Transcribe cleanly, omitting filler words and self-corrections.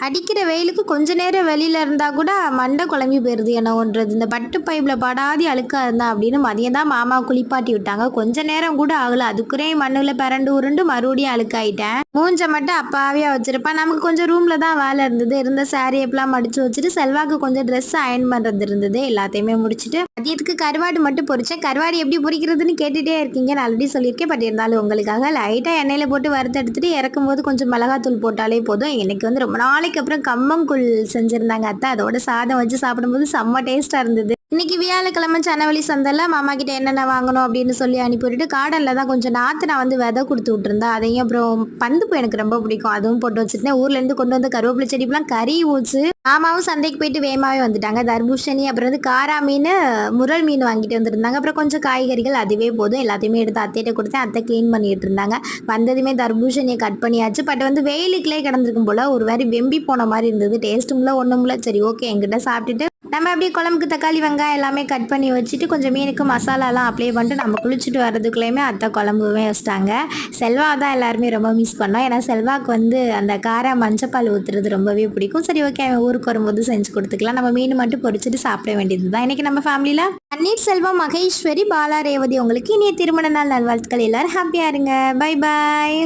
அடிக்கிற வெயிலுக்கு கொஞ்ச நேரம் வெளியில் இருந்தால் கூட மண்டை குழம்பி போயிடுது. என்ன ஒன்றது, இந்த பட்டு பைப்பில் படாதி அழுக்காக இருந்தா அப்படின்னு மதியம் தான் மாமா குளிப்பாட்டி விட்டாங்க. கொஞ்ச நேரம் கூட ஆகலை, அதுக்குறே மண்ணில் பிறண்டு உருண்டு மறுபடியும் அழுக்காயிட்டேன். மூஞ்ச மட்டும் அப்பாவியாக வச்சுருப்பேன். நமக்கு கொஞ்சம் ரூமில் தான் வேலை இருந்தது. இருந்த சாரி எப்பெல்லாம் மடித்து வச்சுட்டு செல்வாக்கு கொஞ்சம் ட்ரெஸ் அயன் பண்ணுறது இருந்தது. எல்லாத்தையுமே முடிச்சுட்டு மதியத்துக்கு கருவாடு மட்டும் பொரிச்சேன். கருவாடு எப்படி பொரிக்கிறதுன்னு கேட்டுகிட்டே இருக்கீங்க, நான் ஆல்ரெடி சொல்லியிருக்கேன். பட் இருந்தாலும் உங்களுக்காக லைட்டாக எண்ணெயில் போட்டு வறுத்து எடுத்துகிட்டு இறக்கும் போது கொஞ்சம் மிளகாத்தூள் போட்டாலே போதும். இன்னைக்கு ரொம்ப நாளைக்கு அப்புறம் கம்மங்கூழ் செஞ்சுருந்தாங்க அத்தை. அதோட சாதம் வச்சு சாப்பிடும்போது செம்ம டேஸ்ட்டாக இருந்தது. இன்னைக்கு வியாழக்கிழமை சனவெளி சந்தையில் மாமா கிட்ட என்னென்ன வாங்கணும் அப்படின்னு சொல்லி அனுப்பிவிட்டுட்டு கார்டனில் தான் கொஞ்சம் நாற்று நான் விதை கொடுத்து விட்டுருந்தேன். அதையும் அப்புறம் பந்துப்பு எனக்கு ரொம்ப பிடிக்கும், அதுவும் போட்டு வச்சுருந்தேன். ஊர்லேருந்து கொண்டு வந்து கருவேப்பிலை செடிப்பெலாம் கறி ஊச்சு. மாமாவும் சந்தைக்கு போயிட்டு வேகமாகவே வந்துட்டாங்க. தர்பூசணி அப்புறம் காரா மீன், முரல் மீன் வாங்கிட்டு வந்துருந்தாங்க. அப்புறம் கொஞ்சம் காய்கறிகள், அதுவே போதும். எல்லாத்தையுமே எடுத்து அத்தையிட்ட கொடுத்தேன். அத்தை க்ளீன் பண்ணிட்டு இருந்தாங்க. வந்ததுமே தர்பூசணியை கட் பண்ணியாச்சு. பட் வெயிலுக்குள்ளே கிடந்திருக்கும் போல் ஒரு மாதிரி வெம்பி போன மாதிரி இருந்தது. டேஸ்ட்டும்ல ஒன்றும்ல. சரி ஓகே, எங்கிட்ட சாப்பிட்டுட்டு நம்ம அப்படியே குழம்புக்கு தக்காளி வெங்காயம் எல்லாமே கட் பண்ணி வச்சுட்டு கொஞ்சம் மீனுக்கு மசாலாலாம் அப்ளை பண்ணிட்டு நம்ம குளிச்சுட்டு வரதுக்குள்ளேயுமே அத்தை குழம்புமே வச்சிட்டாங்க. செல்வா தான் எல்லாருமே ரொம்ப மிஸ் பண்ணோம். ஏன்னா செல்வாக்கு அந்த கார மஞ்சப்பால் ஊற்றுறது ரொம்பவே பிடிக்கும். சரி ஓகே, அவன் ஊருக்கு வரும்போது செஞ்சு கொடுத்துக்கலாம். நம்ம மீன் மட்டும் பொரிச்சுட்டு சாப்பிட வேண்டியது தான் இன்றைக்கி நம்ம ஃபேமிலியில். பன்னீர் செல்வம், மகேஸ்வரி, பாலா, ரேவதி உங்களுக்கு இனிய திருமண நாள் நல்வாழ்த்துக்கள். எல்லோரும் ஹாப்பியாக இருங்க. Bye bye.